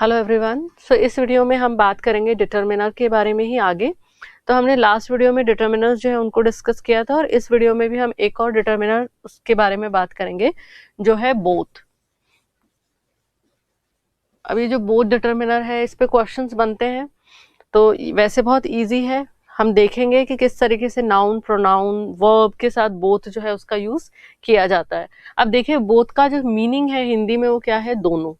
Hello everyone. सो इस video में हम बात करेंगे डिटर्मिनर के बारे में ही आगे। तो हमने लास्ट वीडियो में डिटर्मिनर्स जो है उनको डिस्कस किया था और इस वीडियो में भी हम एक और डिटर्मिनर उसके बारे में बात करेंगे जो है बोथ। अभी जो बोथ डिटर्मिनर है इस पे क्वेश्चंस बनते हैं, तो वैसे बहुत इजी है। हम देखेंगे कि किस तरीके से नाउन, प्रोनाउन, वर्ब के साथ बोथ जो है उसका यूज किया जाता है। अब देखिए बोथ का जो मीनिंग है हिंदी में वो क्या है, दोनों।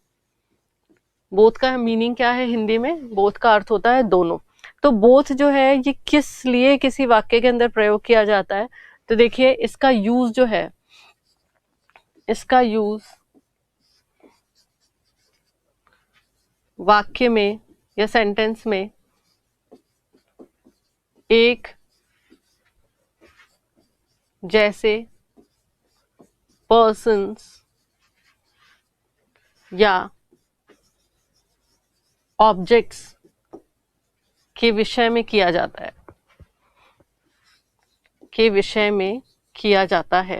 बोथ का मीनिंग क्या है हिंदी में? बोथ का अर्थ होता है दोनों। तो बोथ जो है ये किस लिए किसी वाक्य के अंदर प्रयोग किया जाता है? तो देखिए इसका यूज जो है, इसका यूज वाक्य में या सेंटेंस में एक जैसे पर्सन्स या ऑब्जेक्ट्स के विषय में किया जाता है, के विषय में किया जाता है।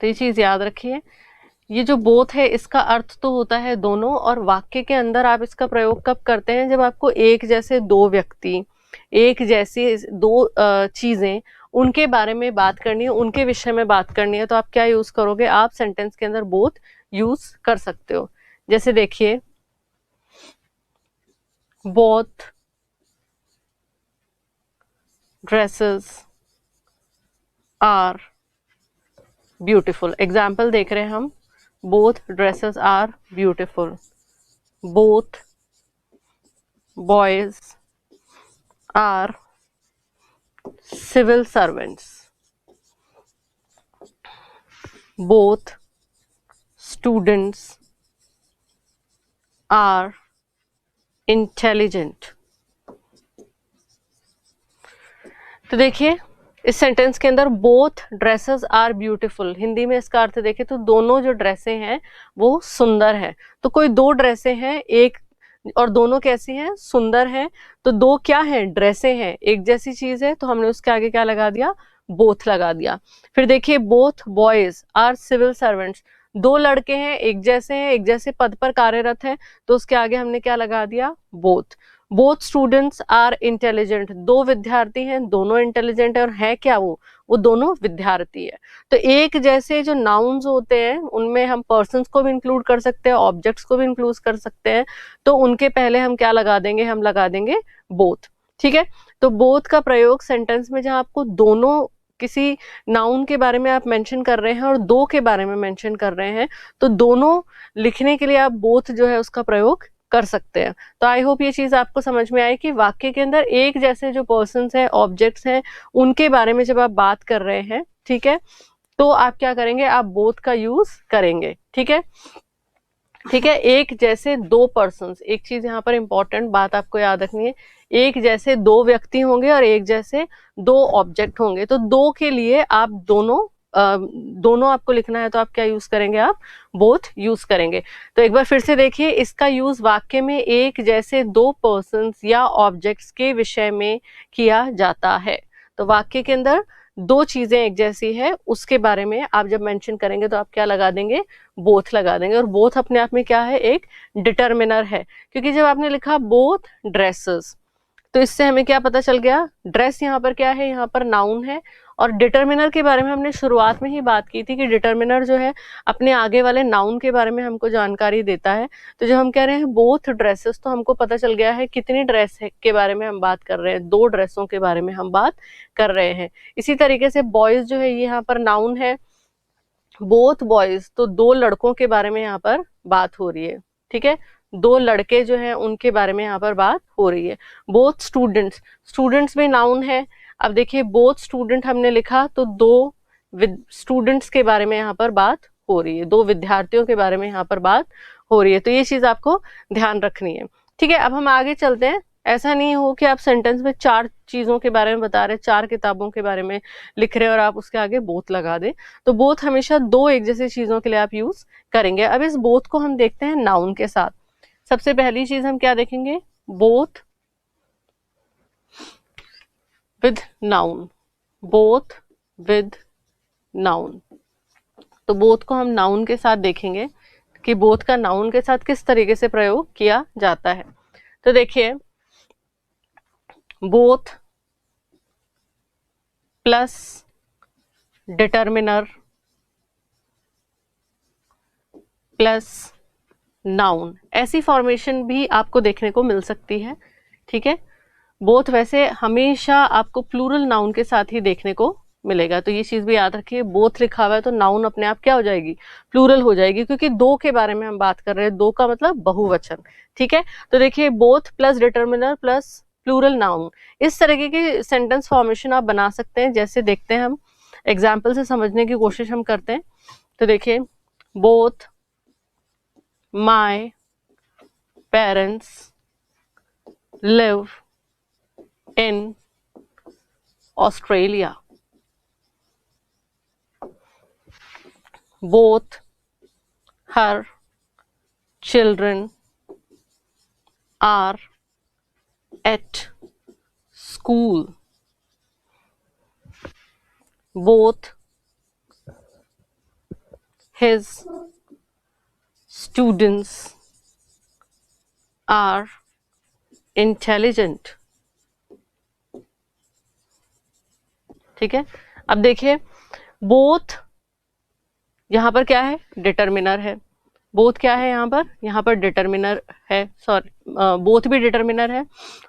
तो ये चीज याद रखिए, ये जो बोथ है इसका अर्थ तो होता है दोनों, और वाक्य के अंदर आप इसका प्रयोग कब करते हैं? जब आपको एक जैसे दो व्यक्ति, एक जैसी दो चीजें, उनके बारे में बात करनी है, उनके विषय में बात करनी है, तो आप क्या यूज करोगे? आप सेंटेंस के अंदर बोथ यूज कर सकते हो। जैसे देखिए, both dresses are beautiful. Example देख रहे हैं हम, बोथ ड्रेसेस आर ब्यूटिफुल, बोथ बॉयज आर civil servants, both students are intelligent। तो देखिए इस सेंटेंस के अंदर both dresses are beautiful, Hindi में इसका अर्थ देखें तो दोनों जो ड्रेसें हैं वो सुंदर है। तो कोई दो ड्रेसें हैं, एक और दोनों कैसी हैं? सुंदर हैं। तो दो क्या हैं? ड्रेसें हैं, एक जैसी चीज है, तो हमने उसके आगे क्या लगा दिया? बोथ लगा दिया। फिर देखिए, both boys are civil servants, दो लड़के हैं, एक जैसे हैं, एक जैसे पद पर कार्यरत हैं, तो उसके आगे हमने क्या लगा दिया? Both. Both students are intelligent, दो विद्यार्थी हैं, दोनों इंटेलिजेंट है, और है क्या वो दोनों विद्यार्थी है। तो एक जैसे जो नाउन्स होते हैं उनमें हम पर्सन्स को भी इंक्लूड कर सकते हैं, ऑब्जेक्ट्स को भी इंक्लूड कर सकते हैं, तो उनके पहले हम क्या लगा देंगे? हम लगा देंगे बोथ। ठीक है, तो बोथ का प्रयोग सेंटेंस में जहां आपको दोनों, किसी नाउन के बारे में आप मेंशन कर रहे हैं और दो के बारे में मेंशन कर रहे हैं, तो दोनों लिखने के लिए आप बोथ जो है उसका प्रयोग कर सकते हैं। तो आई होप ये चीज आपको समझ में आए कि वाक्य के अंदर एक जैसे जो पर्सन्स हैं, ऑब्जेक्ट्स हैं, उनके बारे में जब आप बात कर रहे हैं, ठीक है, तो आप क्या करेंगे? आप बोथ का यूज करेंगे। ठीक है, ठीक है। एक जैसे दो पर्सन्स, एक चीज यहाँ पर इंपॉर्टेंट बात आपको याद रखनी है, एक जैसे दो व्यक्ति होंगे और एक जैसे दो ऑब्जेक्ट होंगे। तो दो के लिए आप दोनों आपको लिखना है, तो आप क्या यूज करेंगे? आप बोथ यूज करेंगे। तो एक बार फिर से देखिए, इसका यूज वाक्य में एक जैसे दो पर्सन्स या ऑब्जेक्ट्स के विषय में किया जाता है। तो वाक्य के अंदर दो चीजें एक जैसी है, उसके बारे में आप जब मेंशन करेंगे तो आप क्या लगा देंगे? बोथ लगा देंगे। और बोथ अपने आप में क्या है? एक डिटर्मिनर है, क्योंकि जब आपने लिखा बोथ ड्रेसेस, तो इससे हमें क्या पता चल गया? ड्रेस यहाँ पर क्या है? यहाँ पर नाउन है। और डिटर्मिनर के बारे में हमने शुरुआत में ही बात की थी कि डिटर्मिनर जो है अपने आगे वाले नाउन के बारे में हमको जानकारी देता है। तो जब हम कह रहे हैं बोथ ड्रेसेस, तो हमको पता चल गया है कितनी ड्रेस है के बारे में हम बात कर रहे हैं, दो ड्रेसों के बारे में हम बात कर रहे हैं। इसी तरीके से बॉयज जो है ये यहाँ पर नाउन है, बोथ बॉयज, तो दो लड़कों के बारे में यहाँ पर बात हो रही है। ठीक है, दो लड़के जो हैं उनके बारे में यहाँ पर बात हो रही है। बोथ स्टूडेंट्स, स्टूडेंट्स में नाउन है। अब देखिए, बोथ स्टूडेंट हमने लिखा तो दो स्टूडेंट्स के बारे में यहाँ पर बात हो रही है, दो विद्यार्थियों के बारे में यहाँ पर बात हो रही है। तो ये चीज आपको ध्यान रखनी है। ठीक है, अब हम आगे चलते हैं। ऐसा नहीं हो कि आप सेंटेंस में चार चीजों के बारे में बता रहे, चार किताबों के बारे में लिख रहे और आप उसके आगे बोथ लगा दे। तो बोथ हमेशा दो एक जैसी चीजों के लिए आप यूज करेंगे। अब इस बोथ को हम देखते हैं नाउन के साथ। सबसे पहली चीज हम क्या देखेंगे? Both with noun, both with noun. तो बोथ को हम नाउन के साथ देखेंगे कि बोथ का नाउन के साथ किस तरीके से प्रयोग किया जाता है। तो देखिए, both plus determiner plus noun, ऐसी फॉर्मेशन भी आपको देखने को मिल सकती है। ठीक है, बोथ वैसे हमेशा आपको प्लूरल नाउन के साथ ही देखने को मिलेगा, तो ये चीज भी याद रखिए। बोथ लिखा हुआ है तो नाउन अपने आप क्या हो जाएगी, प्लूरल हो जाएगी, क्योंकि दो के बारे में हम बात कर रहे हैं, दो का मतलब बहुवचन। ठीक है, तो देखिए both plus determiner plus plural noun, इस तरीके की सेंटेंस फॉर्मेशन आप बना सकते हैं। जैसे देखते हैं, हम एग्जाम्पल से समझने की कोशिश हम करते हैं। तो देखिए, both my parents live in Australia, both her children are at school, both his students are intelligent। ठीक है, अब देखिए बोथ यहां पर क्या है, डिटर्मिनर है। बोथ क्या है यहाँ पर डिटर्मिनर है, सॉरी बोथ भी डिटर्मिनर है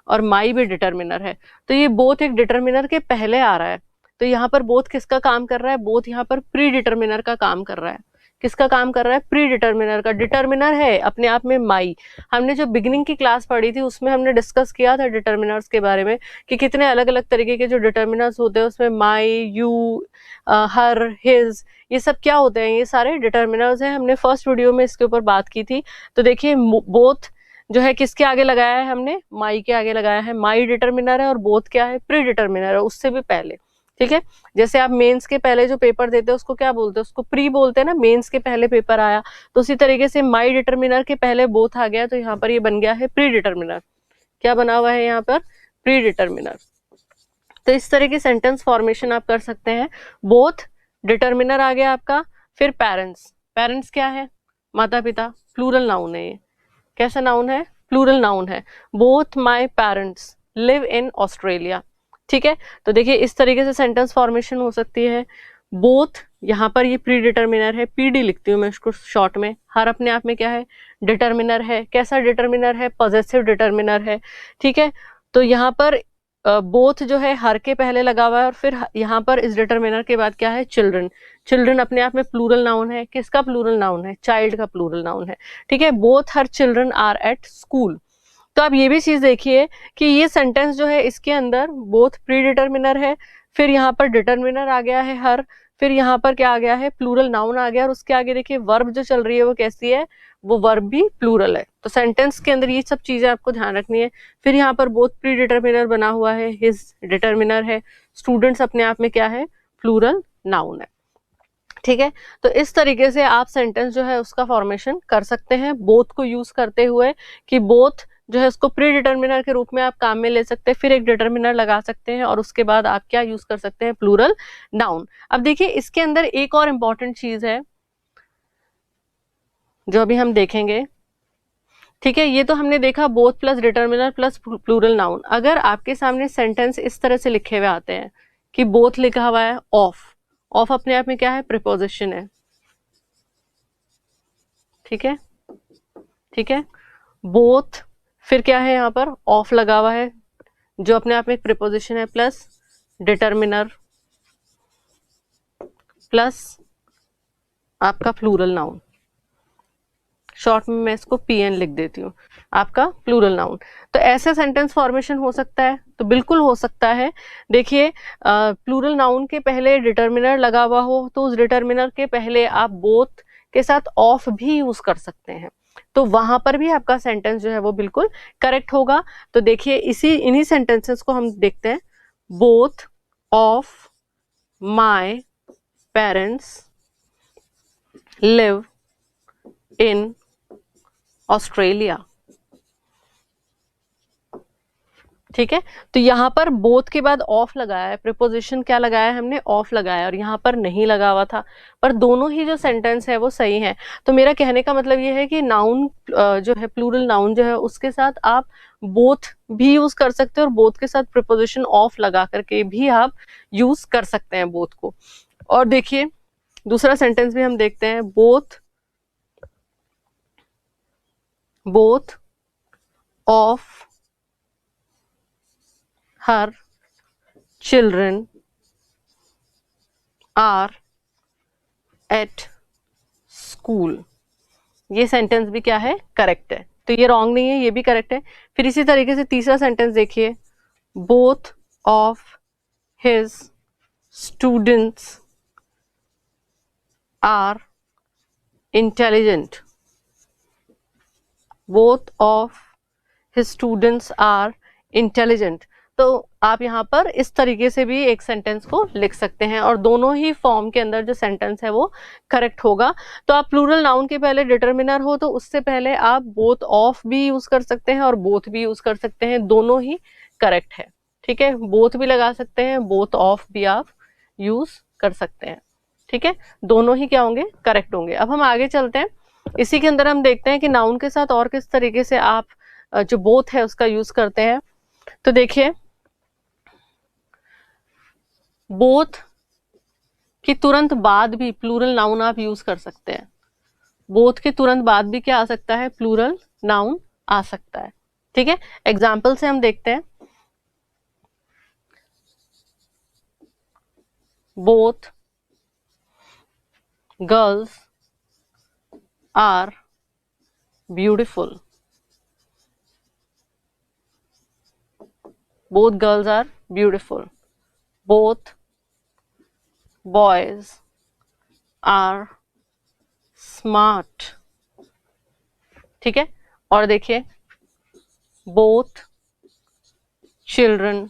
और माई भी डिटर्मिनर है। तो ये बोथ एक डिटर्मिनर के पहले आ रहा है, तो यहाँ पर बोथ किसका काम कर रहा है, बोथ यहाँ पर प्री डिटर्मिनर का काम कर रहा है। किसका काम कर रहा है, प्री डिटर्मिनर का। डिटर्मिनर है अपने आप में माई। हमने जो बिगिनिंग की क्लास पढ़ी थी उसमें हमने डिस्कस किया था डिटर्मिनर्स के बारे में, कि कितने अलग अलग तरीके के जो डिटर्मिनर्स होते हैं, उसमें माई, यू, हर, हिज, ये सब क्या होते हैं, ये सारे डिटर्मिनर्स हैं। हमने फर्स्ट वीडियो में इसके ऊपर बात की थी। तो देखिए बोथ जो है किसके आगे लगाया है, हमने माई के आगे लगाया है। माई डिटर्मिनर है और बोथ क्या है, प्री डिटर्मिनर है, उससे भी पहले। ठीक है, जैसे आप मेंस के पहले जो पेपर देते हैं उसको क्या बोलते हैं, उसको प्री बोलते हैं ना, मेंस के पहले पेपर आया, तो उसी तरीके से माई डिटर्मिनर के पहले बोथ आ गया, तो यहाँ पर ये बन गया है प्री डिटर्मिनर। क्या बना हुआ है यहाँ पर, प्री डिटर्मिनर। तो इस तरह की सेंटेंस फॉर्मेशन आप कर सकते हैं। बोथ डिटर्मिनर आ गया आपका, फिर पेरेंट्स। पेरेंट्स क्या है, माता पिता, प्लूरल नाउन है ये। कैसा नाउन है, प्लूरल नाउन है। Both my parents live in Australia. ठीक है, तो देखिए इस तरीके से सेंटेंस फॉर्मेशन हो सकती है। बोथ यहाँ पर ये प्री डिटर्मिनर है, पीडी लिखती हूँ मैं इसको शॉर्ट में। हर अपने आप में क्या है, डिटर्मिनर है। कैसा डिटर्मिनर है, पॉजेसिव डिटर्मिनर है। ठीक है, तो यहाँ पर बोथ जो है हर के पहले लगा हुआ है, और फिर यहाँ पर इस डिटर्मिनर के बाद क्या है, चिल्ड्रन। चिल्ड्रन अपने आप में प्लूरल नाउन है। किसका प्लूरल नाउन है, चाइल्ड का प्लूरल नाउन है। ठीक है, both her children are at school. तो आप ये भी चीज देखिए कि ये सेंटेंस जो है इसके अंदर बोथ प्री डिटर्मिनर है, फिर यहाँ पर डिटर्मिनर आ गया है हर, फिर यहाँ पर क्या आ गया है, प्लूरल नाउन आ गया, और उसके आगे देखिए वर्ब जो चल रही है वो कैसी है, वो वर्ब भी प्लूरल है। तो सेंटेंस के अंदर ये सब चीजें आपको ध्यान रखनी है। फिर यहाँ पर बोथ प्री डिटर्मिनर बना हुआ है, हिज डिटर्मिनर है, स्टूडेंट्स अपने आप में क्या है, प्लूरल नाउन है। ठीक है, तो इस तरीके से आप सेंटेंस जो है उसका फॉर्मेशन कर सकते हैं बोथ को यूज करते हुए, कि बोथ जो है उसको प्री डिटर्मिनर के रूप में आप काम में ले सकते हैं, फिर एक डिटर्मिनर लगा सकते हैं, और उसके बाद आप क्या यूज कर सकते हैं, प्लूरल नाउन। अब देखिए इसके अंदर एक और इम्पॉर्टेंट चीज है जो अभी हम देखेंगे। ठीक है, ये तो हमने देखा both plus determiner plus plural noun. अगर आपके सामने सेंटेंस इस तरह से लिखे हुए आते हैं कि बोथ लिखा हुआ है ऑफ, ऑफ अपने आप में क्या है, प्रीपोजिशन है। ठीक है, ठीक है, बोथ फिर क्या है, यहाँ पर ऑफ लगा हुआ है जो अपने आप में एक प्रीपोजिशन है, प्लस डिटर्मिनर प्लस आपका प्लूरल नाउन। शॉर्ट में मैं इसको पीएन लिख देती हूँ, आपका प्लूरल नाउन। तो ऐसे सेंटेंस फॉर्मेशन हो सकता है, तो बिल्कुल हो सकता है। देखिए प्लूरल नाउन के पहले डिटर्मिनर लगा हुआ हो तो उस डिटर्मिनर के पहले आप बोथ के साथ ऑफ भी यूज कर सकते हैं, तो वहां पर भी आपका सेंटेंस जो है वो बिल्कुल करेक्ट होगा। तो देखिए इन्हीं सेंटेंसेस को हम देखते हैं। Both of my parents live in Australia. ठीक है, तो यहाँ पर बोथ के बाद ऑफ लगाया है, प्रीपोजिशन क्या लगाया है हमने, ऑफ लगाया, और यहाँ पर नहीं लगा हुआ था, पर दोनों ही जो सेंटेंस है वो सही है। तो मेरा कहने का मतलब ये है कि नाउन जो है, प्लूरल नाउन जो है, उसके साथ आप बोथ भी यूज कर सकते हैं, और बोथ के साथ प्रीपोजिशन ऑफ लगा करके भी आप यूज कर सकते हैं बोथ को। और देखिए दूसरा सेंटेंस भी हम देखते हैं, both of her children are at school. ये सेंटेंस भी क्या है, करेक्ट है, तो ये रॉन्ग नहीं है, ये भी करेक्ट है। फिर इसी तरीके से तीसरा सेंटेंस देखिए, both of his students are intelligent, both of his students are intelligent. तो आप यहाँ पर इस तरीके से भी एक सेंटेंस को लिख सकते हैं, और दोनों ही फॉर्म के अंदर जो सेंटेंस है वो करेक्ट होगा। तो आप प्लूरल नाउन के पहले डिटर्मिनर हो तो उससे पहले आप बोथ ऑफ भी यूज कर सकते हैं और बोथ भी यूज कर सकते हैं, दोनों ही करेक्ट है। ठीक है, बोथ भी लगा सकते हैं, बोथ ऑफ भी आप यूज कर सकते हैं। ठीक है, दोनों ही क्या होंगे, करेक्ट होंगे। अब हम आगे चलते हैं, इसी के अंदर हम देखते हैं कि नाउन के साथ और किस तरीके से आप जो बोथ है उसका यूज करते हैं। तो देखिए, बोथ के तुरंत बाद भी प्लूरल नाउन आप यूज कर सकते हैं। बोथ के तुरंत बाद भी क्या आ सकता है, प्लूरल नाउन आ सकता है। ठीक है, एग्जाम्पल से हम देखते हैं, both girls are beautiful, both girls are beautiful, both boys are smart। ठीक है, और देखिए, both children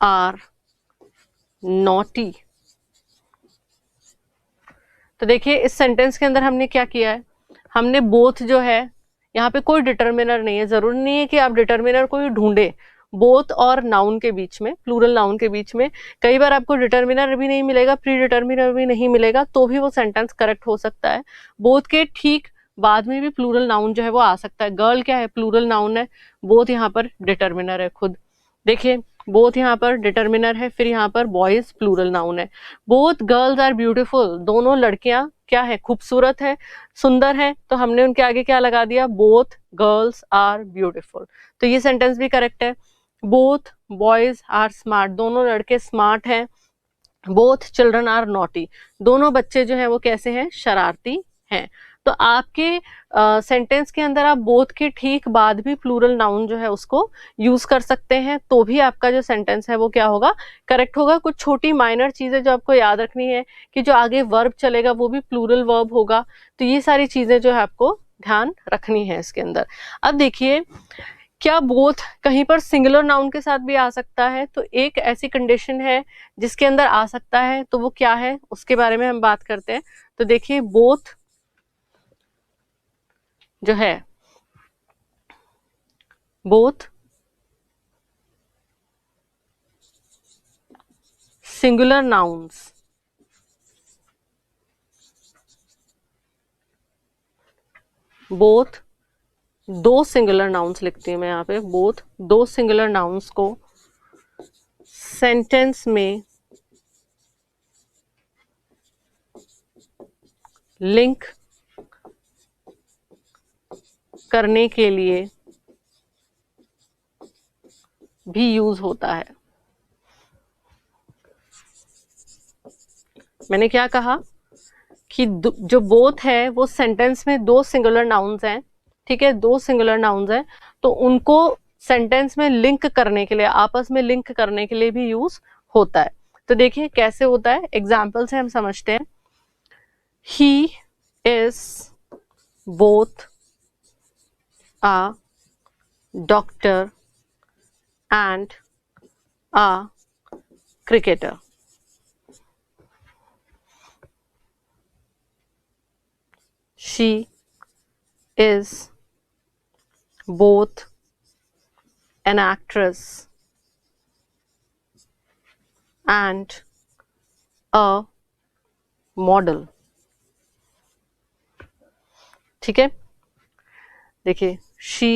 are naughty। तो देखिए इस सेंटेंस के अंदर हमने क्या किया है, हमने बोथ जो है, यहाँ पे कोई डिटर्मिनर नहीं है, जरूरी नहीं है कि आप डिटर्मिनर को ही ढूंढे। बोथ और नाउन के बीच में, प्लूरल नाउन के बीच में कई बार आपको डिटर्मिनर भी नहीं मिलेगा, प्री डिटर्मिनर भी नहीं मिलेगा, तो भी वो सेंटेंस करेक्ट हो सकता है। बोथ के ठीक बाद में भी प्लूरल नाउन जो है वो आ सकता है। गर्ल क्या है, प्लूरल नाउन है, बोथ यहाँ पर डिटर्मिनर है खुद। देखिए बोथ यहाँ पर डिटर्मिनर है, फिर यहाँ पर बॉयज प्लूरल नाउन है। बोथ गर्ल्स आर ब्यूटीफुल, दोनों लड़कियां क्या है, खूबसूरत है, सुंदर है, तो हमने उनके आगे क्या लगा दिया, बोथ गर्ल्स आर ब्यूटीफुल, तो ये सेंटेंस भी करेक्ट है। बोथ बॉयज आर स्मार्ट, दोनों लड़के स्मार्ट हैं। बोथ चिल्ड्रन आर नॉटी, दोनों बच्चे जो है वो कैसे हैं, शरारती हैं। तो आपके सेंटेंस के अंदर आप बोथ के ठीक बाद भी प्लूरल नाउन जो है उसको यूज कर सकते हैं, तो भी आपका जो सेंटेंस है वो क्या होगा, करेक्ट होगा। कुछ छोटी माइनर चीजें जो आपको याद रखनी है कि जो आगे वर्ब चलेगा वो भी प्लूरल वर्ब होगा, तो ये सारी चीजें जो है आपको ध्यान रखनी है इसके अंदर। अब देखिए, क्या बोथ कहीं पर सिंगुलर नाउन के साथ भी आ सकता है, तो एक ऐसी कंडीशन है जिसके अंदर आ सकता है, तो वो क्या है उसके बारे में हम बात करते हैं। तो देखिए बोथ जो है, बोथ सिंगुलर नाउन्स, बोथ दो सिंगुलर नाउन्स लिखती हूं मैं यहाँ पे, बोथ दो सिंगुलर नाउन्स को सेंटेंस में लिंक करने के लिए भी यूज होता है। मैंने क्या कहा कि जो बोथ है वो सेंटेंस में दो सिंगुलर नाउन्स हैं, ठीक है, दो सिंगुलर नाउन्स हैं, तो उनको सेंटेंस में लिंक करने के लिए, आपस में लिंक करने के लिए भी यूज होता है। तो देखिए कैसे होता है, एग्जाम्पल से हम समझते हैं। He is both a doctor and a cricketer. She is both an actress and a model. ठीक है, देखिए she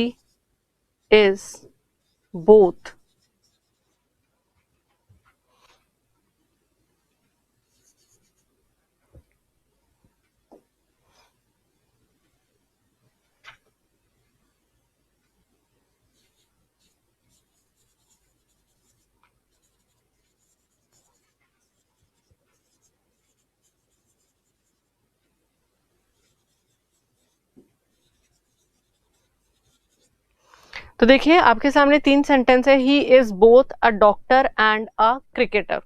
is both तो देखिए आपके सामने 3 सेंटेंस है, he is both a doctor and a cricketer.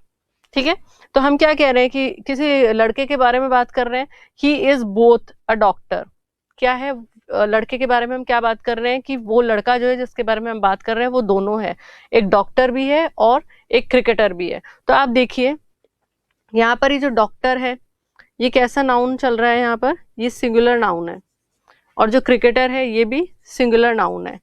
ठीक है, तो हम क्या कह रहे हैं कि किसी लड़के के बारे में बात कर रहे हैं, he is both a doctor. क्या है, लड़के के बारे में हम क्या बात कर रहे हैं कि वो लड़का जो है जिसके बारे में हम बात कर रहे हैं वो दोनों है, एक डॉक्टर भी है और एक क्रिकेटर भी है। तो आप देखिए यहाँ पर ये जो डॉक्टर है ये कैसा नाउन चल रहा है, यहाँ पर ये सिंगुलर नाउन है, और जो क्रिकेटर है ये भी सिंगुलर नाउन है।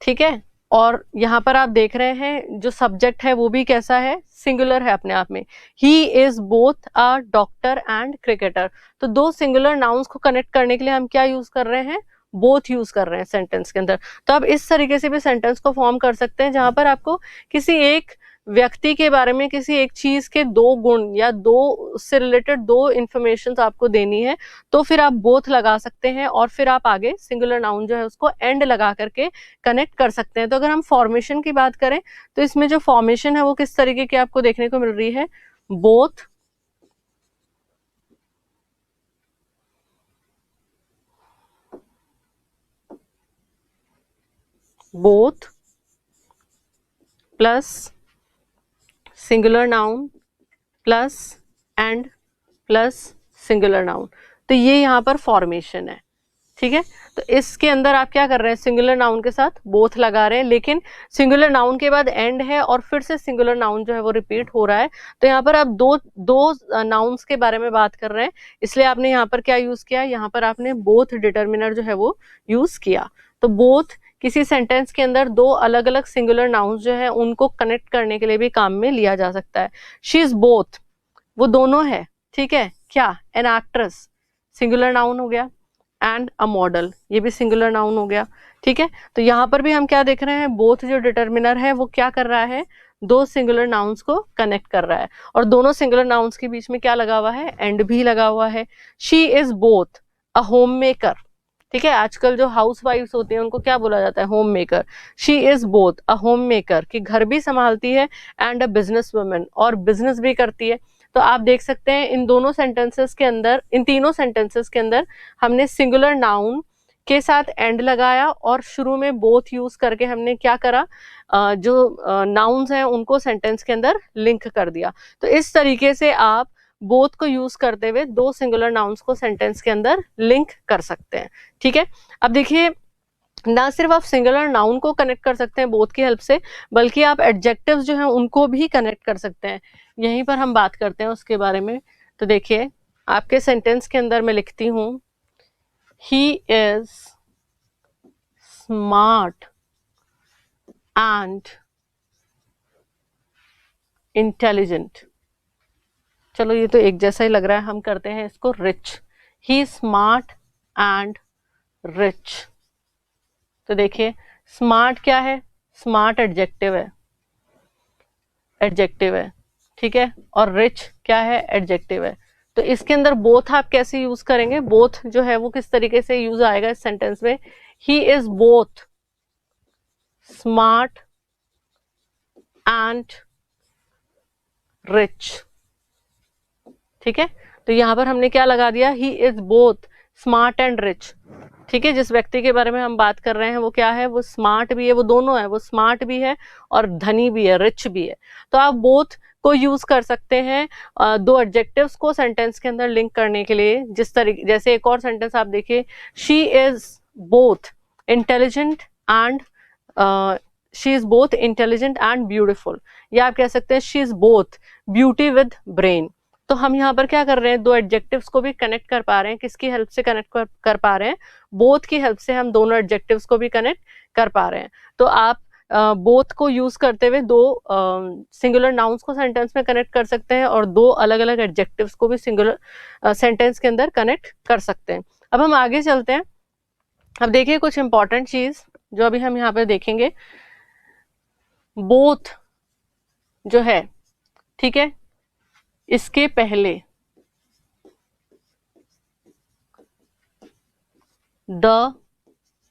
ठीक है, और यहाँ पर आप देख रहे हैं जो सब्जेक्ट है वो भी कैसा है, सिंगुलर है अपने आप में, he is both a doctor and cricketer. तो दो सिंगुलर नाउन्स को कनेक्ट करने के लिए हम क्या यूज कर रहे हैं, बोथ यूज कर रहे हैं सेंटेंस के अंदर। तो आप इस तरीके से भी सेंटेंस को फॉर्म कर सकते हैं जहां पर आपको किसी एक व्यक्ति के बारे में, किसी एक चीज के दो गुण या दो से रिलेटेड दो इंफॉर्मेशन आपको देनी है, तो फिर आप बोथ लगा सकते हैं और फिर आप आगे सिंगुलर नाउन जो है उसको एंड लगा करके कनेक्ट कर सकते हैं। तो अगर हम फॉर्मेशन की बात करें तो इसमें जो फॉर्मेशन है वो किस तरीके की आपको देखने को मिल रही है, both both plus singular noun plus and plus singular noun. तो ये यहाँ पर फॉर्मेशन है। ठीक है, तो इसके अंदर आप क्या कर रहे हैं, सिंगुलर नाउन के साथ बोथ लगा रहे हैं, लेकिन सिंगुलर नाउन के बाद एंड है और फिर से सिंगुलर नाउन जो है वो रिपीट हो रहा है। तो यहाँ पर आप दो नाउन्स के बारे में बात कर रहे हैं, इसलिए आपने यहाँ पर क्या यूज किया, यहाँ पर आपने बोथ डिटर्मिनर जो है वो यूज किया। तो बोथ किसी सेंटेंस के अंदर दो अलग अलग सिंगुलर नाउन्स जो है उनको कनेक्ट करने के लिए भी काम में लिया जा सकता है। शी इज बोथ, वो दोनों है। ठीक है, क्या, एन एक्ट्रेस सिंगुलर नाउन हो गया, एंड अ मॉडल ये भी सिंगुलर नाउन हो गया। ठीक है, तो यहाँ पर भी हम क्या देख रहे हैं, बोथ जो डिटर्मिनर है वो क्या कर रहा है, दो सिंगुलर नाउन्स को कनेक्ट कर रहा है, और दोनों सिंगुलर नाउन्स के बीच में क्या लगा हुआ है, एंड भी लगा हुआ है। She is both a home maker. ठीक है, आजकल जो हाउस वाइफ्स होती हैं उनको क्या बोला जाता है, home maker. She is both a home maker, कि घर भी संभालती है, एंड अ बिजनेस वुमेन, और बिजनेस भी करती है। तो आप देख सकते हैं इन दोनों सेंटेंसेस के अंदर, इन तीनों सेंटेंसेस के अंदर हमने सिंगुलर नाउन के साथ एंड लगाया और शुरू में बोथ यूज करके हमने क्या करा, जो नाउन्स हैं उनको सेंटेंस के अंदर लिंक कर दिया। तो इस तरीके से आप बोथ को यूज करते हुए दो सिंगुलर नाउन्स को सेंटेंस के अंदर लिंक कर सकते हैं। ठीक है, अब देखिए ना सिर्फ आप सिंगुलर नाउन को कनेक्ट कर सकते हैं बोथ की हेल्प से, बल्कि आप एडजेक्टिव्स जो हैं उनको भी कनेक्ट कर सकते हैं। यहीं पर हम बात करते हैं उसके बारे में। तो देखिए आपके सेंटेंस के अंदर मैं लिखती हूं, he is smart and intelligent. चलो ये तो एक जैसा ही लग रहा है, हम करते हैं इसको rich. He smart and rich. तो देखिए स्मार्ट क्या है, स्मार्ट एडजेक्टिव है, एडजेक्टिव है। ठीक है, और रिच क्या है, एडजेक्टिव है। तो इसके अंदर बोथ आप कैसे यूज करेंगे, बोथ जो है वो किस तरीके से यूज आएगा इस सेंटेंस में, he is both smart and rich. ठीक है, तो यहां पर हमने क्या लगा दिया, he is both smart and rich. ठीक है, जिस व्यक्ति के बारे में हम बात कर रहे हैं वो क्या है, वो स्मार्ट भी है, वो दोनों है, वो स्मार्ट भी है और धनी भी है, रिच भी है। तो आप बोथ को यूज कर सकते हैं दो एडजेक्टिव्स को सेंटेंस के अंदर लिंक करने के लिए। जिस तरीके, जैसे एक और सेंटेंस आप देखिए, she is both intelligent and she is both intelligent and beautiful, या आप कह सकते हैं she is both beauty with brain. तो हम यहाँ पर क्या कर रहे हैं, दो एडजेक्टिव्स को भी कनेक्ट कर पा रहे हैं। किसकी हेल्प से कनेक्ट कर पा रहे हैं, बोथ की हेल्प से हम दोनों एडजेक्टिव्स को भी कनेक्ट कर पा रहे हैं। तो आप बोथ को यूज करते हुए दो सिंगुलर नाउन्स को सेंटेंस में कनेक्ट कर सकते हैं और दो अलग अलग एडजेक्टिव्स को भी सिंगुलर सेंटेंस के अंदर कनेक्ट कर सकते हैं। अब हम आगे चलते हैं। अब देखिए कुछ इंपॉर्टेंट चीज जो अभी हम यहाँ पे देखेंगे। बोथ जो है, ठीक है, इसके पहले द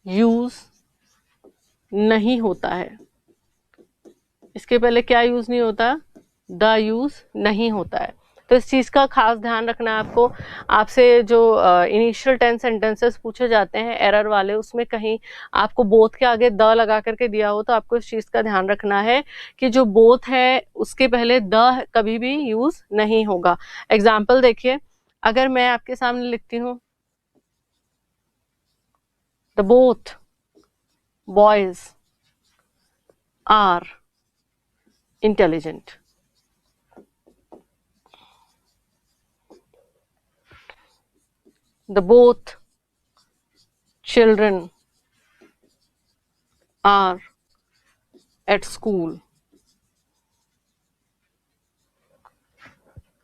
यूज नहीं होता है। इसके पहले क्या यूज नहीं होता? द यूज नहीं होता है। तो इस चीज का खास ध्यान रखना है आपको। आपसे जो इनिशियल 10 सेंटेंसेस पूछे जाते हैं एरर वाले, उसमें कहीं आपको बोथ के आगे द लगा करके दिया हो तो आपको इस चीज का ध्यान रखना है कि जो बोथ है उसके पहले द कभी भी यूज नहीं होगा। एग्जाम्पल देखिए, अगर मैं आपके सामने लिखती हूँ the both boys are intelligent, the both children are at school।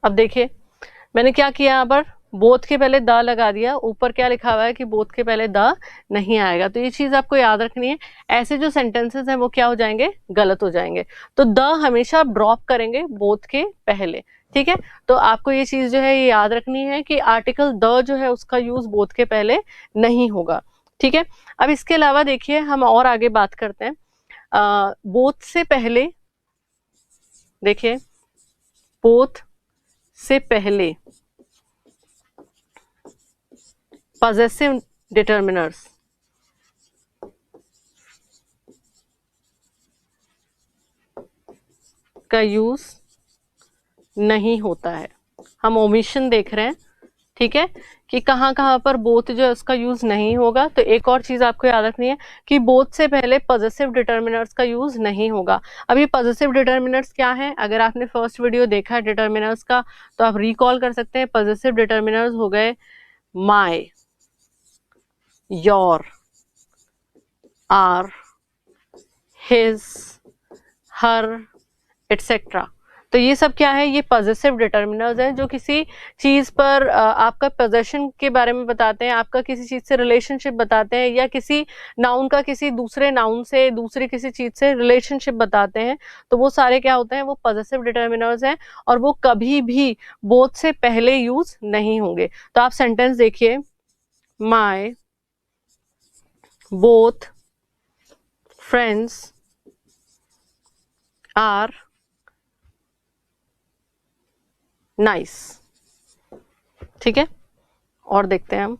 अब देखिए मैंने क्या किया, यहाँ पर बोथ के पहले द लगा दिया, ऊपर क्या लिखा हुआ है कि बोथ के पहले द नहीं आएगा। तो ये चीज आपको याद रखनी है। ऐसे जो सेंटेंसेस हैं वो क्या हो जाएंगे? गलत हो जाएंगे। तो द हमेशा आप ड्रॉप करेंगे बोथ के पहले, ठीक है। तो आपको ये चीज जो है ये याद रखनी है कि आर्टिकल द जो है उसका यूज बोथ के पहले नहीं होगा, ठीक है। अब इसके अलावा देखिए हम और आगे बात करते हैं। बोथ से पहले देखिए, बोथ से पहले पॉजेसिव डिटर्मिनर्स का यूज नहीं होता है। हम ओमिशन देख रहे हैं, ठीक है, कि कहाँ कहाँ पर बोथ जो है उसका यूज नहीं होगा। तो एक और चीज आपको याद रखनी है कि बोथ से पहले पॉजेसिव डिटर्मिनर्स का यूज नहीं होगा। अब ये पॉजेसिव डिटर्मिनर्स क्या है? अगर आपने फर्स्ट वीडियो देखा है डिटर्मिनर्स का तो आप रिकॉल कर सकते हैं। पॉजेसिव डिटर्मिनर्स हो गए my, your, our, his, her, etcetera. तो ये सब क्या है? ये पॉजेसिव डिटर्मिनर्स हैं जो किसी चीज पर आपका पोजेशन के बारे में बताते हैं, आपका किसी चीज से रिलेशनशिप बताते हैं, या किसी नाउन का किसी दूसरे नाउन से दूसरी किसी चीज से रिलेशनशिप बताते हैं। तो वो सारे क्या होते हैं? वो पॉजेसिव डिटर्मिनर्स हैं और वो कभी भी बोथ से पहले यूज नहीं होंगे। तो आप सेंटेंस देखिए, my both friends are nice, ठीक है। और देखते हैं हम,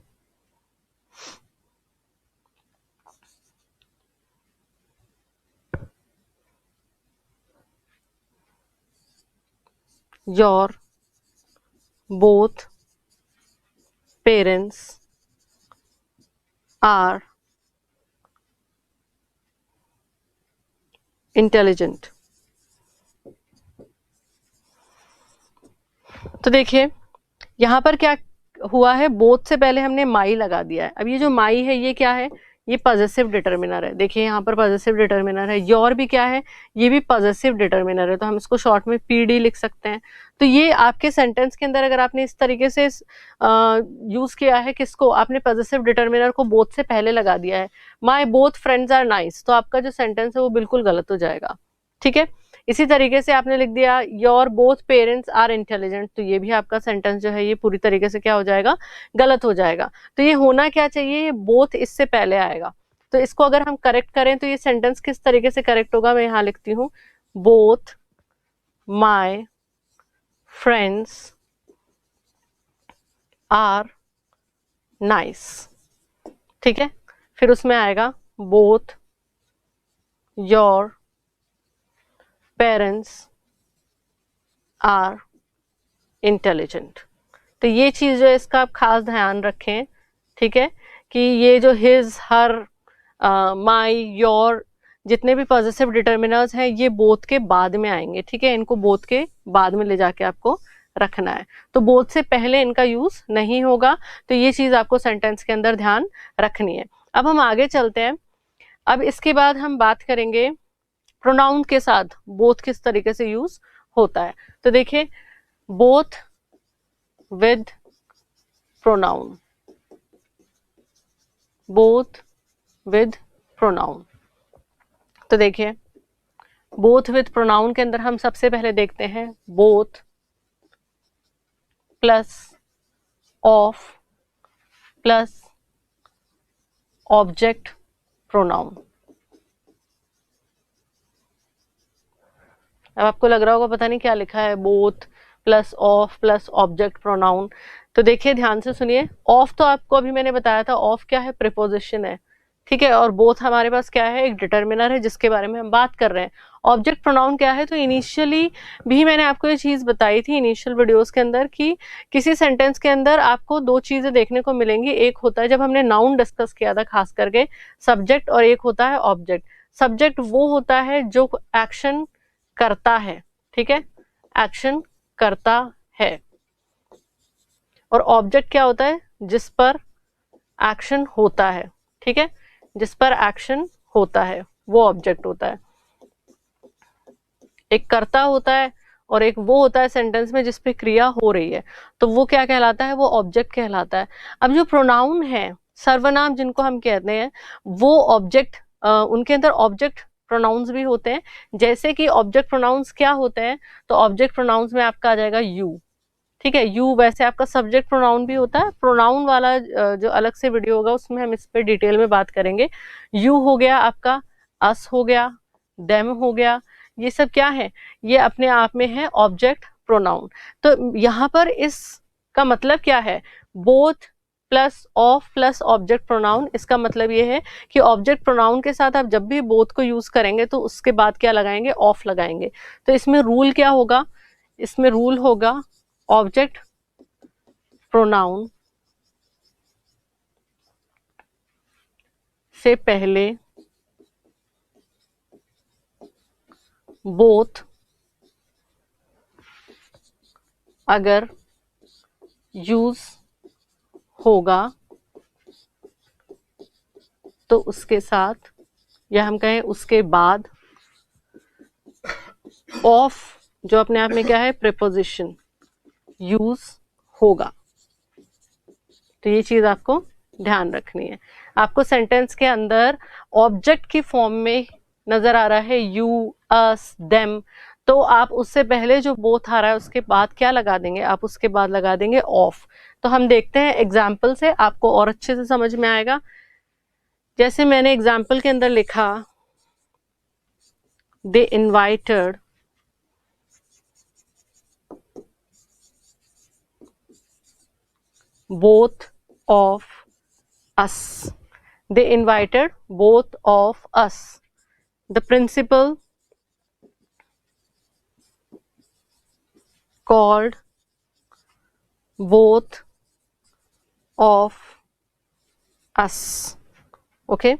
your both parents are intelligent. तो देखिए यहां पर क्या हुआ है, बोथ से पहले हमने माई लगा दिया है। अब ये जो माई है ये क्या है? ये पॉजेसिव डिटर्मिनर है। देखिए यहाँ पर पॉजेसिव डिटर्मिनर है। योर भी क्या है? ये भी पॉजेसिव डिटर्मिनर है। तो हम इसको शॉर्ट में पीडी लिख सकते हैं। तो ये आपके सेंटेंस के अंदर अगर आपने इस तरीके से यूज किया है, किसको? आपने पॉजेसिव डिटर्मिनर को बोथ से पहले लगा दिया है, my both friends are nice, तो आपका जो सेंटेंस है वो बिल्कुल गलत हो जाएगा, ठीक है। इसी तरीके से आपने लिख दिया your both parents are intelligent, तो ये भी आपका सेंटेंस जो है ये पूरी तरीके से क्या हो जाएगा? गलत हो जाएगा। तो ये होना क्या चाहिए? ये बोथ इससे पहले आएगा। तो इसको अगर हम करेक्ट करें तो ये सेंटेंस किस तरीके से करेक्ट होगा? मैं यहां लिखती हूँ, both my friends are nice, ठीक है। फिर उसमें आएगा both your parents are intelligent. तो ये चीज जो है इसका आप खास ध्यान रखें, ठीक है, कि ये जो हिज, हर, माई, योर, जितने भी पॉजेसिव डिटर्मिनर्स हैं ये बोथ के बाद में आएंगे, ठीक है। इनको बोथ के बाद में ले जाके आपको रखना है। तो बोथ से पहले इनका यूज नहीं होगा। तो ये चीज आपको सेंटेंस के अंदर ध्यान रखनी है। अब हम आगे चलते हैं। अब इसके बाद हम बात करेंगे प्रोनाउन के साथ बोथ किस तरीके से यूज होता है। तो देखिए both with pronoun, both with pronoun. तो देखिए बोथ विद प्रोनाउन के अंदर हम सबसे पहले देखते हैं both plus of plus object pronoun. अब आपको लग रहा होगा पता नहीं क्या लिखा है, both plus of plus object pronoun. तो देखिए ध्यान से सुनिए, ऑफ तो आपको अभी मैंने बताया था, ऑफ क्या है, प्रीपोजिशन है, ठीक है, और बोथ हमारे पास क्या है, एक डिटर्मिनर है जिसके बारे में हम बात कर रहे हैं। ऑब्जेक्ट प्रोनाउन क्या है, तो इनिशियली भी मैंने आपको ये चीज बताई थी इनिशियल वीडियोस के अंदर कि किसी सेंटेंस के अंदर आपको दो चीजें देखने को मिलेंगी। एक होता है जब हमने नाउन डिस्कस किया था खास करके सब्जेक्ट, और एक होता है ऑब्जेक्ट। सब्जेक्ट वो होता है जो एक्शन करता है, ठीक है, एक्शन करता है, और ऑब्जेक्ट क्या होता है, जिस पर एक्शन होता है, ठीक है, जिस पर एक्शन होता है वो ऑब्जेक्ट होता है। एक कर्ता होता है और एक वो होता है सेंटेंस में जिस पे क्रिया हो रही है, तो वो क्या कहलाता है, वो ऑब्जेक्ट कहलाता है। अब जो प्रोनाउन है, सर्वनाम जिनको हम कहते हैं, वो ऑब्जेक्ट, उनके अंदर ऑब्जेक्ट प्रोनाउंस भी होते हैं। जैसे कि ऑब्जेक्ट प्रोनाउंस क्या होते हैं, तो ऑब्जेक्ट प्रोनाउंस में आपका आ जाएगा यू, ठीक है, यू। वैसे आपका सब्जेक्ट प्रोनाउन भी होता है, प्रोनाउन वाला जो अलग से वीडियो होगा उसमें हम इस पे डिटेल में बात करेंगे। यू हो गया आपका, अस हो गया, देम हो गया, ये सब क्या है, ये अपने आप में है ऑब्जेक्ट प्रोनाउन। तो यहाँ पर इसका मतलब क्या है, both plus of plus object pronoun. इसका मतलब ये है कि ऑब्जेक्ट प्रोनाउन के साथ आप जब भी बोथ को यूज करेंगे तो उसके बाद क्या लगाएंगे, ऑफ लगाएंगे। तो इसमें रूल क्या होगा, इसमें रूल होगा ऑब्जेक्ट प्रोनाउन से पहले बोथ अगर यूज होगा तो उसके साथ, या हम कहें उसके बाद, ऑफ जो अपने आप में क्या है, प्रीपोजिशन, यूज होगा। तो ये चीज आपको ध्यान रखनी है। आपको सेंटेंस के अंदर ऑब्जेक्ट की फॉर्म में नजर आ रहा है यू, अस, देम, तो आप उससे पहले जो बोथ आ रहा है उसके बाद क्या लगा देंगे, आप उसके बाद लगा देंगे ऑफ। तो हम देखते हैं एग्जाम्पल से, आपको और अच्छे से समझ में आएगा। जैसे मैंने एग्जाम्पल के अंदर लिखा, दे invited both of us, they invited both of us, the principal called both of us, okay।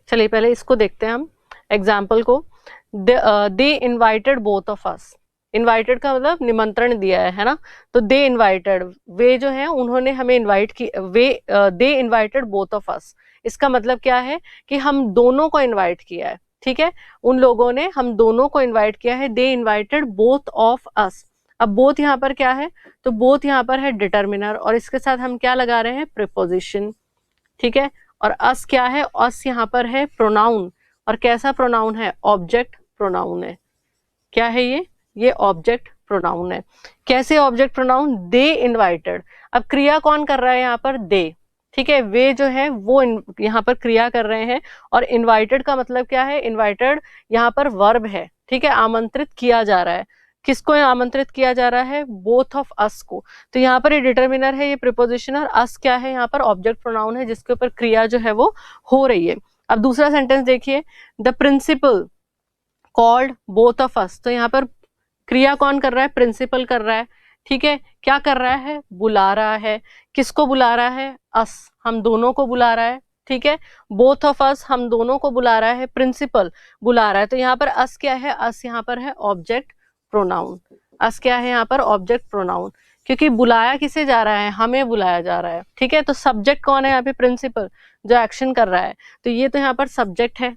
चलिए पहले इसको देखते हैं हम एग्जाम्पल को। दे invited both of us, invited का मतलब निमंत्रण दिया है ना, तो दे इनवाइटेड, वे जो है उन्होंने हमें इनवाइट की, वे they invited both of us, इसका मतलब क्या है कि हम दोनों को इनवाइट किया है, ठीक है, उन लोगों ने हम दोनों को इनवाइट किया है। दे इनवाइटेड बोथ ऑफ अस। अब बोथ यहाँ पर क्या है, तो बोथ यहाँ पर है डिटर्मिनर, और इसके साथ हम क्या लगा रहे हैं, प्रीपोजिशन, ठीक है, और अस क्या है, अस यहाँ पर है प्रोनाउन, और कैसा प्रोनाउन है, ऑब्जेक्ट प्रोनाउन है। क्या है ये ऑब्जेक्ट प्रोनाउन है। कैसे ऑब्जेक्ट प्रोनाउन, दे इनवाइटेड। अब क्रिया कौन कर रहा है यहाँ पर, दे, ठीक है, वे जो है वो यहाँ पर क्रिया कर रहे हैं, और इनवाइटेड का मतलब क्या है, इनवाइटेड यहाँ पर वर्ब है, ठीक है, आमंत्रित किया जा रहा है। किसको आमंत्रित किया जा रहा है, बोथ ऑफ अस को। तो यहाँ पर ये डिटर्मिनर है, ये प्रीपोजिशन, और अस क्या है, यहाँ पर ऑब्जेक्ट प्रोनाउन है जिसके ऊपर क्रिया जो है वो हो रही है। अब दूसरा सेंटेंस देखिए, the principal called both of us. तो यहाँ पर क्रिया कौन कर रहा है, प्रिंसिपल कर रहा है, ठीक है, क्या कर रहा है, बुला रहा है। किसको बुला रहा है, अस, हम दोनों को बुला रहा है, ठीक है, बोथ ऑफ अस, हम दोनों को बुला रहा है, प्रिंसिपल बुला रहा है। तो यहाँ पर अस क्या है, अस यहाँ पर है ऑब्जेक्ट प्रोनाउन, अस क्या है यहाँ पर ऑब्जेक्ट प्रोनाउन। क्योंकि बुलाया किसे जा रहा है, हमें बुलाया जा रहा है, ठीक है। तो सब्जेक्ट कौन है यहाँ पे, प्रिंसिपल जो एक्शन कर रहा है, तो ये तो यहाँ पर सब्जेक्ट है,